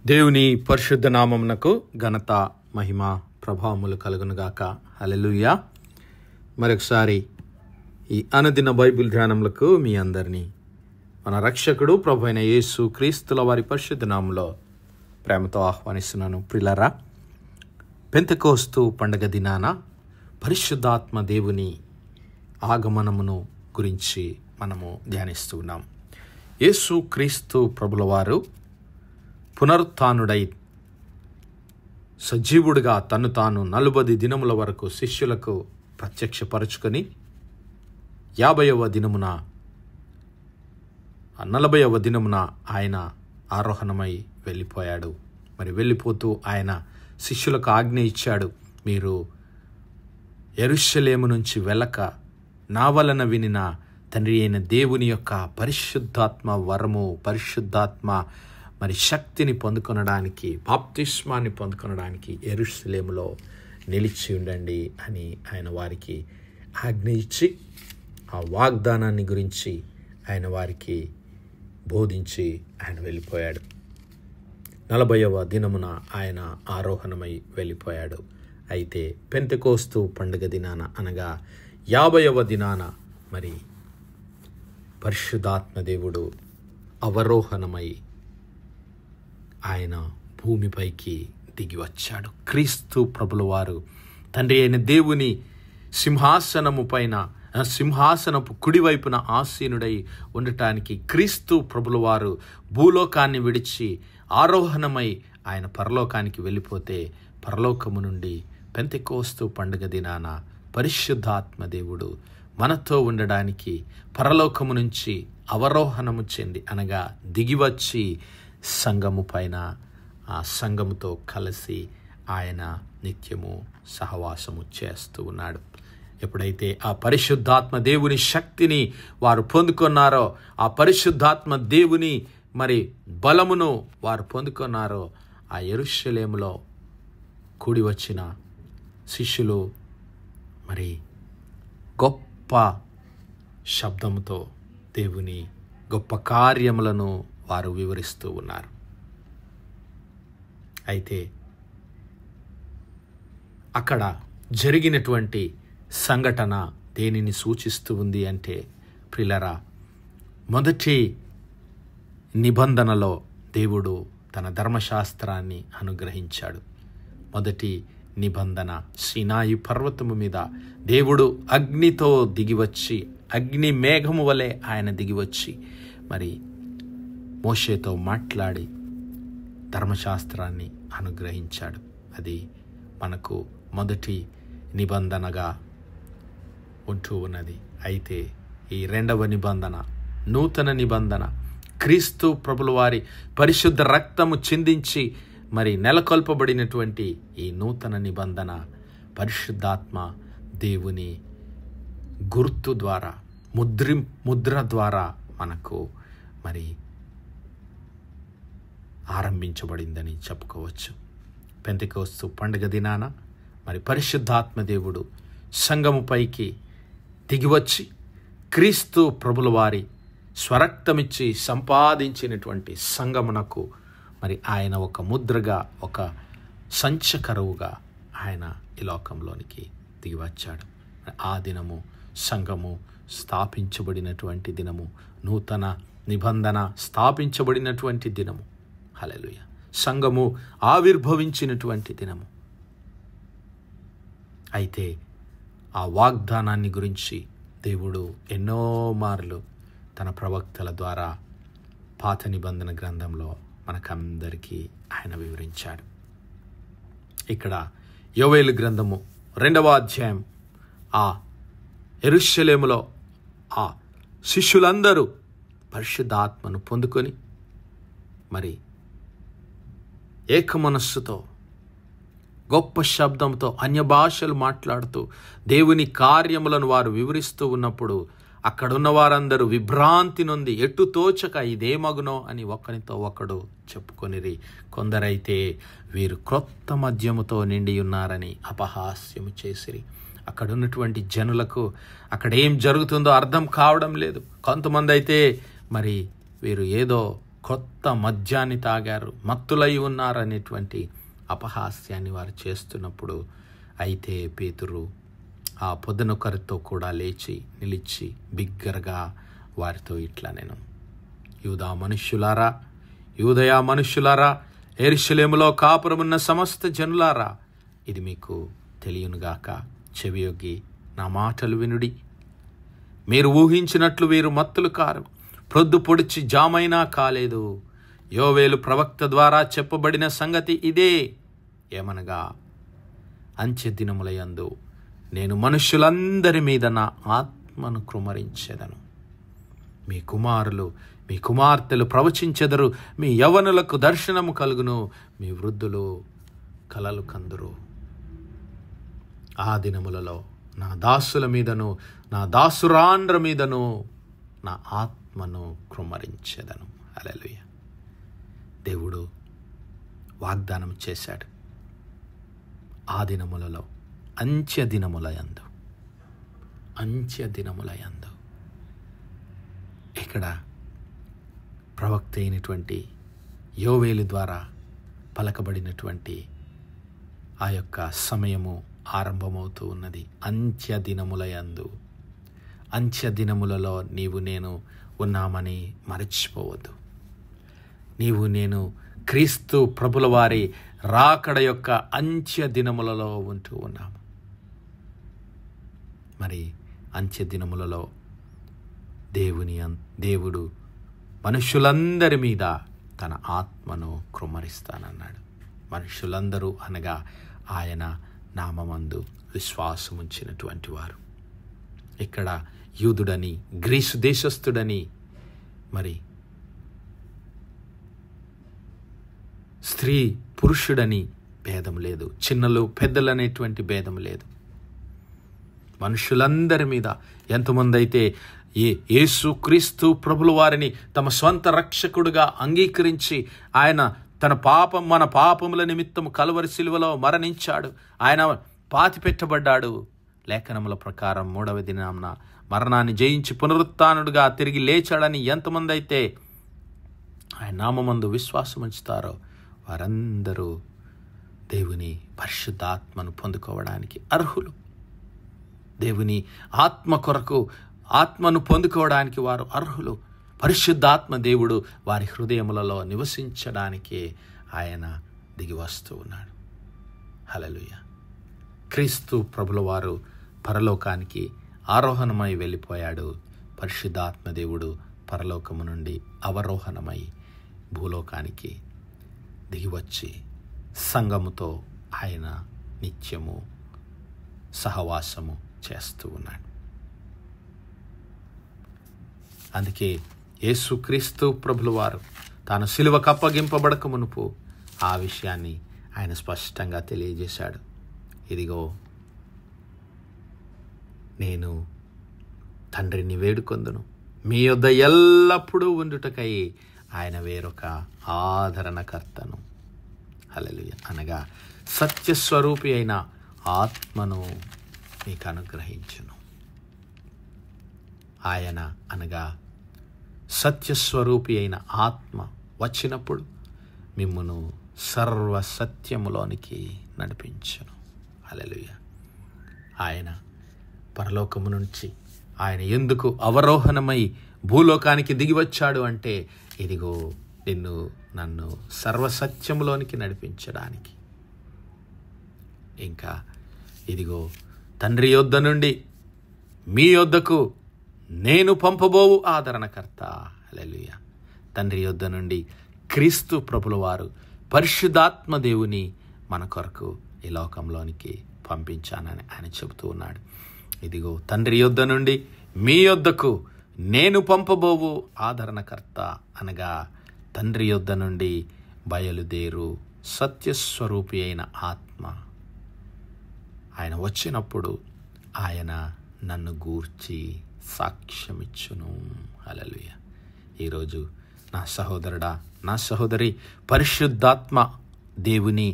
దేవుని పరిశుద్ధ నామమునకు ఘనత మహిమ ప్రభావములు కలుగునుగాక. హల్లెలూయా. మరొకసారి ఈ అనుదిన బైబిల్ ధ్యానములకు మీ అందరినీ మన రక్షకుడు ప్రభు అయిన యేసు క్రీస్తుల వారి పరిశుద్ధ నామములో ప్రేమతో ఆహ్వానిస్తున్నాను. ప్రియులారా, పెంతెకోస్తు పండగ దినాన పరిశుద్ధాత్మ దేవుని ఆగమనమును గురించి మనము ధ్యానిస్తూ ఉన్నాం. యేసు క్రీస్తు ప్రభుల వారు పునరుత్థానుడై సజీవుడిగా తను తాను 40 దినముల వరకు శిష్యులకు ప్రత్యక్షపరచుకొని 50వ దినమున 40వ దినమున ఆయన ఆరోహణమై వెళ్ళిపోయాడు. మరి వెళ్ళిపోతూ ఆయన శిష్యులకు ఆజ్ఞ ఇచ్చాడు, మీరు యెరూషలేము నుంచి వెళ్ళక నా వలన వినిన తండ్రి అయిన దేవుని యొక్క పరిశుద్ధాత్మ వరము, పరిశుద్ధాత్మ మరి శక్తిని పొందుకొనడానికి, బాప్తిస్మాన్ని పొందుకొనడానికి యెరూషలేములో నిలిచి ఉండండి అని ఆయన వారికి ఆజ్ఞ ఇచ్చి ఆ వాగ్దానాన్ని గురించి ఆయన వారికి బోధించి ఆయన వెళ్ళిపోయాడు. 40వ దినమున ఆయన ఆరోహణమై వెళ్ళిపోయాడు. అయితే పెంతెకోస్తు పండుగ దినాన అనగా 50వ దినాన మరి పరిశుద్ధాత్మ దేవుడు అవరోహణమై ఆయన భూమిపైకి దిగి వచ్చాడు. క్రీస్తు ప్రభుల వారు తండ్రి అయిన దేవుని సింహాసనము పైన, సింహాసనపు కుడివైపున ఆసీనుడై ఉండటానికి క్రీస్తు ప్రభుల వారు భూలోకాన్ని విడిచి ఆరోహణమై ఆయన పరలోకానికి వెళ్ళిపోతే, పరలోకము నుండి పెంతెకోస్తు పండుగ దినాన పరిశుద్ధాత్మ దేవుడు మనతో ఉండడానికి పరలోకము నుంచి అవరోహణము చెంది అనగా దిగివచ్చి సంఘము పైన, ఆ సంఘముతో కలిసి ఆయన నిత్యము సహవాసము చేస్తూ ఉన్నాడు. ఎప్పుడైతే ఆ పరిశుద్ధాత్మ దేవుని శక్తిని వారు పొందుకున్నారో, ఆ పరిశుద్ధాత్మ దేవుని మరి బలమును వారు పొందుకున్నారో, ఆ యెరూషలేములో కూడి వచ్చిన శిష్యులు మరి గొప్ప శబ్దముతో దేవుని గొప్ప కార్యములను వారు వివరిస్తూ ఉన్నారు. అయితే అక్కడ జరిగినటువంటి సంఘటన దేనిని సూచిస్తూ ఉంది అంటే, ప్రియులారా, మొదటి నిబంధనలో దేవుడు తన ధర్మశాస్త్రాన్ని అనుగ్రహించాడు. మొదటి నిబంధన సీనాయి పర్వతము మీద దేవుడు అగ్నితో దిగివచ్చి, అగ్ని మేఘము వలె ఆయన దిగివచ్చి మరి మోషేతో మాట్లాడి ధర్మశాస్త్రాన్ని అనుగ్రహించాడు. అది మనకు మొదటి నిబంధనగా ఉంటూ ఉన్నది. అయితే ఈ 2వ నిబంధన, నూతన నిబంధన, క్రీస్తు ప్రభుల వారి పరిశుద్ధ రక్తము చిందించి మరి నెలకొల్పబడినటువంటి ఈ నూతన నిబంధన పరిశుద్ధాత్మ దేవుని గుర్తు ద్వారా, ముద్ర ద్వారా మనకు మరి ఆరంభించబడిందని చెప్పుకోవచ్చు. పెంతెకోస్తు పండుగ దినాన మరి పరిశుద్ధాత్మ దేవుడు సంఘముపైకి దిగివచ్చి క్రీస్తు ప్రభుల వారి స్వరక్తమిచ్చి సంపాదించినటువంటి సంఘమునకు మరి ఆయన ఒక ముద్రగా, ఒక సంచకరువుగా ఆయన ఈ లోకంలోనికి దిగివచ్చాడు. ఆ దినము సంఘము స్థాపించబడినటువంటి దినము, నూతన నిబంధన స్థాపించబడినటువంటి దినము. హల్లెలూయా. సంఘము ఆవిర్భవించినటువంటి దినము. అయితే ఆ వాగ్దానాన్ని గురించి దేవుడు ఎన్నో మార్లు తన ప్రవక్తల ద్వారా పాత నిబంధన గ్రంథంలో మనకందరికీ ఆయన వివరించాడు. ఇక్కడ యోవేలు గ్రంథము 2వ అధ్యాయం, ఆ యెరూషలేములో ఆ శిష్యులందరూ పరిశుద్ధాత్మను పొందుకొని మరి ఏక మనస్సుతో గొప్ప శబ్దంతో అన్య భాషలు మాట్లాడుతూ దేవుని కార్యములను వారు వివరిస్తూ ఉన్నప్పుడు అక్కడున్న వారందరూ విభ్రాంతి నొంది ఎటు తోచక ఇదేమగునో అని ఒకరితో ఒకడు చెప్పుకొనిరి. కొందరైతే వీరు క్రొత్త మద్యముతో నిండి ఉన్నారని అపహాస్యము చేసిరి. అక్కడున్నటువంటి జనులకు అక్కడ ఏం జరుగుతుందో అర్థం కావడం లేదు. కొంతమంది అయితే మరి వీరు ఏదో కొత్త మద్యాన్ని తాగారు, మత్తులై ఉన్నారనేటువంటి అపహాస్యాన్ని వారు చేస్తున్నప్పుడు, అయితే పేతురు ఆ పొదనొకరితో కూడా లేచి నిలిచి బిగ్గరగా వారితో ఇట్లా నేను, యూదయ మనుష్యులారా, యెరూషలేములో కాపురమున్న సమస్త జనులారా, ఇది మీకు తెలియనుగాక, చెవియొగ్గి నా మాటలు వినుడి. మీరు ఊహించినట్లు వీరు మత్తులు కారు, ప్రొద్దు పొడిచి జామైనా కాలేదు. యోవేలు ప్రవక్త ద్వారా చెప్పబడిన సంగతి ఇదే, ఏమనగా అంత్య దినములయందు నేను మనుష్యులందరి మీద నా ఆత్మను కృమ్మరించెదను. మీ కుమారులు మీ కుమార్తెలు ప్రవచించెదరు, మీ యవ్వనులకు దర్శనము కలుగును, మీ వృద్ధులు కలలు కందురు. ఆ దినములలో నా దాసుల మీదను నా దాసురాండ్ర మీదను నా ఆత్మను కృమ్మరించెదను. హల్లెలూయా. దేవుడు వాగ్దానం చేశాడు. ఆ దినములలో అంత్య దినములయందు ఇక్కడ ప్రవక్త అయినటువంటి యోవేలు ద్వారా పలకబడినటువంటి ఆ యొక్క సమయము ఆరంభమవుతూ ఉన్నది. అంత్య దినములలో నీవు నేను ఉన్నామని మరచిపోవద్దు. నీవు నేను క్రీస్తు ప్రభుల వారి రాకడ యొక్క అంత్య దినములలో ఉంటూ ఉన్నాము. మరి అంత్య దినములలో దేవుడు మనుషులందరి మీద తన ఆత్మను కృమ్మరిస్తానన్నాడు. మనుషులందరూ అనగా ఆయన నామమందు విశ్వాసముంచినటువంటి వారు. ఇక్కడ యూదుడని, గ్రీసు దేశస్థుడని, మరి స్త్రీ పురుషుడని భేదం లేదు, చిన్నలు పెద్దలు అనేటువంటి భేదం లేదు. మనుషులందరి మీద ఎంతమంది అయితే యేసు క్రీస్తు ప్రభుల వారిని తమ స్వంత రక్షకుడుగా అంగీకరించి ఆయన మన పాపముల నిమిత్తం కలువరి శిలువలో మరణించాడు, ఆయన పాతిపెట్టబడ్డాడు, లేఖనముల ప్రకారం 3వ దినాన మరణాన్ని జయించి పునరుత్థానుడుగా తిరిగి లేచాడని ఎంతమంది అయితే ఆయన నామమందు విశ్వాసం ఉంచుతారో వారందరూ దేవుని పరిశుద్ధాత్మను పొందుకోవడానికి అర్హులు. దేవుని ఆత్మ కొరకు ఆత్మను పొందుకోవడానికి వారు అర్హులు. పరిశుద్ధాత్మ దేవుడు వారి హృదయములలో నివసించడానికి ఆయన దిగి వస్తూ ఉన్నాడు. హల్లెలూయా. క్రీస్తు ప్రభుల వారు పరలోకానికి ఆరోహణమై వెళ్ళిపోయాడు. పరిశుద్ధాత్మ దేవుడు పరలోకము నుండి అవరోహణమై భూలోకానికి దిగివచ్చి సంఘముతో ఆయన నిత్యము సహవాసము చేస్తూ ఉన్నాడు. అందుకే యేసుక్రీస్తు ప్రభుల వారు తాను సిలువకు అప్పగింపబడక మునుపు ఆ విషయాన్ని ఆయన స్పష్టంగా తెలియజేశాడు. ఇదిగో నేను తండ్రిని వేడుకొందును, మీ యొద్ద ఎల్లప్పుడూ ఉండుటకై ఆయన వేరొక ఆదరణకర్తను, హల్లెలూయా, అనగా సత్యస్వరూపి అయిన ఆత్మను మీకు అనుగ్రహించును. ఆయన అనగా సత్యస్వరూపి అయిన ఆత్మ వచ్చినప్పుడు మిమ్మును సర్వసత్యములోనికి నడిపించును. హల్లెలూయా. ఆయన పరలోకము నుంచి ఆయన ఎందుకు అవరోహణమై భూలోకానికి దిగి వచ్చాడు అంటే, ఇదిగో నన్ను సర్వసత్యములోనికి నడిపించడానికి. ఇంకా ఇదిగో తండ్రి యొద్ద నుండి మీ యొద్దకు నేను పంపబోవు ఆదరణకర్త, హల్లెలూయా. తండ్రి యొద్ద నుండి క్రీస్తు ప్రభుల వారు పరిశుద్ధాత్మ దేవుని మన కొరకు ఈ లోకంలోనికి పంపించానని ఆయన చెబుతూ ఉన్నాడు. ఇదిగో తండ్రి యొద్ద నుండి మీ యొద్దకు నేను పంపబోవు ఆదరణకర్త, అనగా తండ్రి యొద్ద నుండి బయలుదేరు సత్యస్వరూపి అయిన ఆత్మ ఆయన వచ్చినప్పుడు ఆయన నన్ను గూర్చి సాక్ష్యమిచ్చును. హల్లెలూయా. ఈరోజు నా సహోదరుడా, నా సహోదరి, పరిశుద్ధాత్మ దేవుని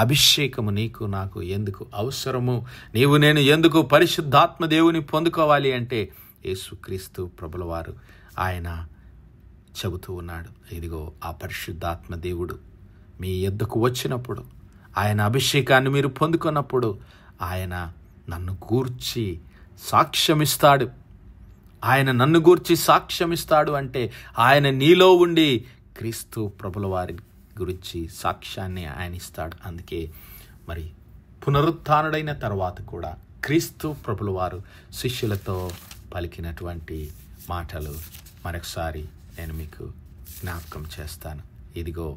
అభిషేకము నీకు నాకు ఎందుకు అవసరము? నేను ఎందుకు పరిశుద్ధాత్మ దేవుని పొందుకోవాలి అంటే, యేసుక్రీస్తు ప్రభుల వారు ఆయన చెబుతూ ఉన్నాడు. ఇదిగో ఆ పరిశుద్ధాత్మ దేవుడు మీ యొద్దకు వచ్చినప్పుడు, ఆయన అభిషేకాన్ని మీరు పొందుకున్నప్పుడు ఆయన నన్ను గూర్చి సాక్ష్యమిస్తాడు. ఆయన నన్ను గూర్చి సాక్ష్యమిస్తాడు అంటే ఆయన నీలో ఉండి క్రీస్తు ప్రభుల వారి గురించి సాక్ష్యాన్ని ఆయన ఇస్తాడు. అందుకే మరి పునరుత్థానుడైన తర్వాత కూడా క్రీస్తు ప్రభుల వారు శిష్యులతో పలికినటువంటి మాటలు మరొకసారి నేను మీకు జ్ఞాపకం చేస్తాను. ఇదిగో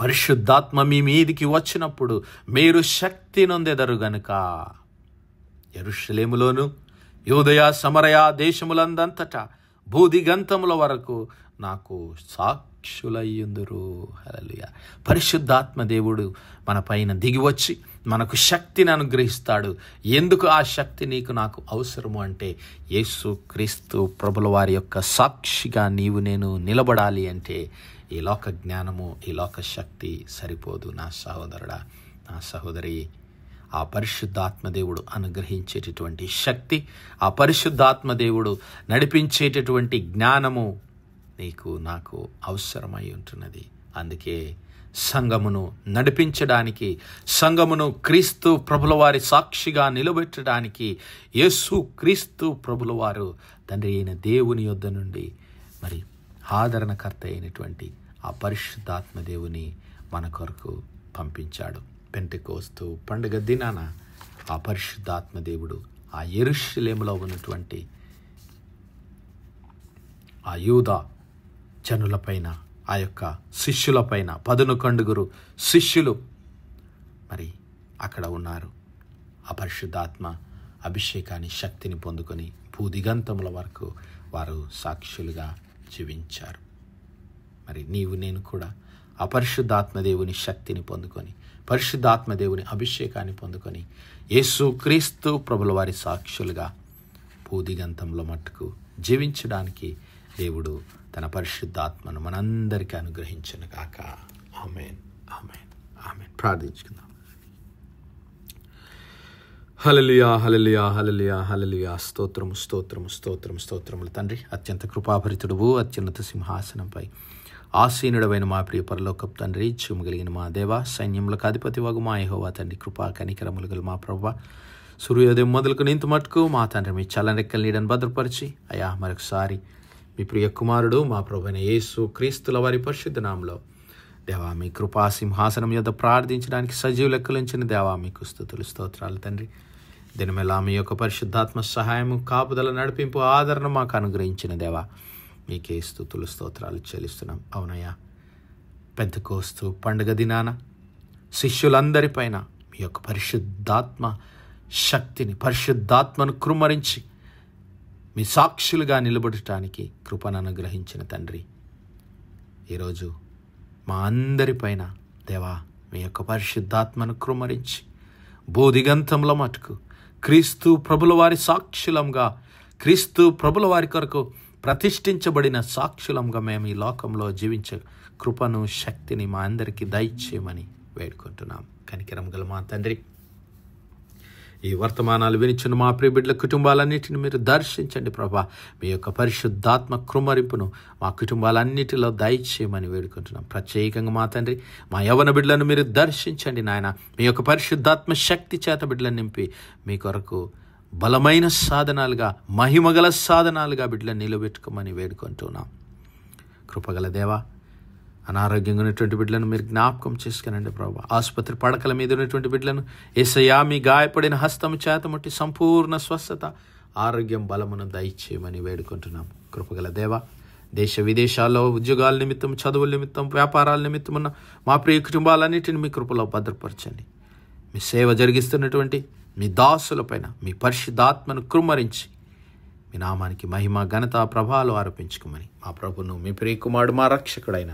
పరిశుద్ధాత్మ మీ మీదికి వచ్చినప్పుడు మీరు శక్తి నొందెదరు గనుక యెరూషలేములోను యూదయ సమరయ దేశములందంతటా భూదిగంతముల వరకు నాకు సాక్షులయ్యుందురు. హల్లెలూయా. పరిశుద్ధాత్మ దేవుడు మన పైన దిగివచ్చి మనకు శక్తిని అనుగ్రహిస్తాడు. ఎందుకు ఆ శక్తి నీకు నాకు అవసరము అంటే యేసు క్రీస్తు ప్రభుల వారి యొక్క సాక్షిగా నీవు నేను నిలబడాలి అంటే ఈ లోక జ్ఞానము, ఈ లోక శక్తి సరిపోదు. నా సహోదరుడా, నా సహోదరి, ఆ పరిశుద్ధాత్మ దేవుడు అనుగ్రహించేటటువంటి శక్తి, ఆ పరిశుద్ధాత్మ దేవుడు నడిపించేటటువంటి జ్ఞానము నీకు నాకు అవసరమై ఉంటున్నది. అందుకే సంఘమును నడిపించడానికి, సంఘమును క్రీస్తు ప్రభుల వారి సాక్షిగా నిలబెట్టడానికి యేసు క్రీస్తు ప్రభుల వారు తండ్రి అయిన దేవుని యొద్ద నుండి మరి ఆదరణకర్త అయినటువంటి ఆ పరిశుద్ధాత్మ దేవుని మన కొరకు పంపించాడు. పెంటెకోస్తు పండుగ దినాన ఆ పరిశుద్ధాత్మ దేవుడు ఆ యెరూషలేములో ఉన్నటువంటి ఆ యూదా జనులపైన, ఆ యొక్క శిష్యులపైన 11 శిష్యులు మరి అక్కడ ఉన్నారు. ఆ పరిశుద్ధాత్మ అభిషేకాన్ని, శక్తిని పొందుకొని భూదిగంతముల వరకు వారు సాక్షులుగా జీవించారు. మరి నీవు నేను కూడా ఆ పరిశుద్ధాత్మ దేవుని శక్తిని పొందుకొని, పరిశుద్ధాత్మ దేవుని అభిషేకాన్ని పొందుకొని యేసు క్రీస్తు ప్రభుల వారి సాక్షులుగా భూదిగంతంలో మట్టుకు జీవించడానికి దేవుడు తన పరిశుద్ధాత్మను మనందరికీ అనుగ్రహించును గాక. ఆమేన్, ఆమేన్, ఆమేన్. ప్రార్థించుకుందాం. హల్లెలూయా, హల్లెలూయా, హల్లెలూయా, హల్లెలూయా. స్తోత్రము, స్తోత్రము, స్తోత్రము, స్తోత్రములు తండ్రి. అత్యంత కృపాభరితుడువు, అత్యున్నత సింహాసనంపై ఆసీనుడవైన మా ప్రియ పరలోకపు తండ్రి, జీవము కలిగిన మా దేవ, సైన్యములకు అధిపతి వగు మా యెహోవా తండ్రి, కృపా కనికరములు గల మా ప్రభువా, సూర్యోదయం మొదలుకొని ఇంత మట్టుకు మా తండ్రి మీ చల్లరెక్కల నీడను భద్రపరిచి అయ్యా మరొకసారి మీ ప్రియ కుమారుడు మా ప్రభువైన యేసు క్రీస్తుల వారి పరిశుద్ధ నామములో దేవా మీ కృపా సింహాసనం యొద్ద ప్రార్థించడానికి సజీవ లెక్కలుంచిన దేవా మీకు స్తుతులు, స్తోత్రాలు తండ్రి. దినమెల్లా మీ యొక్క పరిశుద్ధాత్మ సహాయము, కాపుదల, నడిపింపు, ఆదరణ మాకు అనుగ్రహించిన దేవా మీకే స్తుతులు, స్తోత్రాలు చెల్లిస్తున్నాం. అవునయ్యా, పెంతెకోస్తు పండుగ దినాన శిష్యులందరిపైన మీ యొక్క పరిశుద్ధాత్మ శక్తిని, పరిశుద్ధాత్మను కృమ్మరించి మీ సాక్షులుగా నిలబడటానికి కృపను అనుగ్రహించిన తండ్రి, ఈరోజు మా అందరిపైన దేవా మీ యొక్క పరిశుద్ధాత్మను కృమ్మరించి భూదిగంతంలో మటుకు క్రీస్తు ప్రభుల వారి సాక్షులంగా, క్రీస్తు ప్రభుల వారి కొరకు ప్రతిష్ఠించబడిన సాక్షులంగా మేము ఈ లోకంలో జీవించే కృపను, శక్తిని మా అందరికీ దయచేయమని వేడుకుంటున్నాం. కనికరం గల మా తండ్రి, ఈ వర్తమానాలు వినిచున్న మా ప్రియ బిడ్డల కుటుంబాలన్నిటిని మీరు దర్శించండి ప్రభా. మీ యొక్క పరిశుద్ధాత్మ కృమ్మరింపును మా కుటుంబాలన్నిటిలో దయచేయమని వేడుకుంటున్నాం. ప్రత్యేకంగా మా తండ్రి, మా యవ్వన బిడ్డలను మీరు దర్శించండి నాయన. మీ యొక్క పరిశుద్ధాత్మ శక్తి చేత బిడ్డలను నింపి మీ కొరకు బలమైన సాధనాలుగా, మహిమగల సాధనాలుగా బిడ్డలను నిలబెట్టుకోమని వేడుకుంటున్నాం. కృపగల దేవా, అనారోగ్యంగా ఉన్నటువంటి బిడ్డలను మీరు జ్ఞాపకం చేసుకునండి ప్రభా. ఆసుపత్రి పడకల మీద ఉన్నటువంటి బిడ్డలను యేసయ్యా మీ గాయపడిన హస్తము చేత ముట్టి సంపూర్ణ స్వస్థత, ఆరోగ్యం, బలమును దయచేయమని వేడుకుంటున్నాం. కృపగల దేవా, దేశ విదేశాల్లో ఉద్యోగాల నిమిత్తం, చదువుల నిమిత్తం, వ్యాపారాల నిమిత్తం ఉన్న మా ప్రియ కుటుంబాలన్నింటినీ మీ కృపలో భద్రపరచండి. మీ సేవ జరిగిస్తున్నటువంటి మీ దాసులపైన మీ పరిశుద్ధాత్మను కృమ్మరించి మీ నామానికి మహిమ, ఘనత, ప్రభావాలు ఆరోపించుకోమని మా ప్రభును, మీ ప్రియ కుమారుడు, మా రక్షకుడైన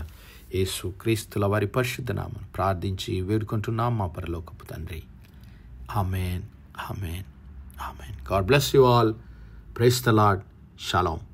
యేసు క్రీస్తుల వారి పరిశుద్ధ నామమున ప్రార్థించి వేడుకుంటున్నాం మా పరలోకపు తండ్రి. Amen, amen, amen. God bless you all. Praise the Lord. Shalom.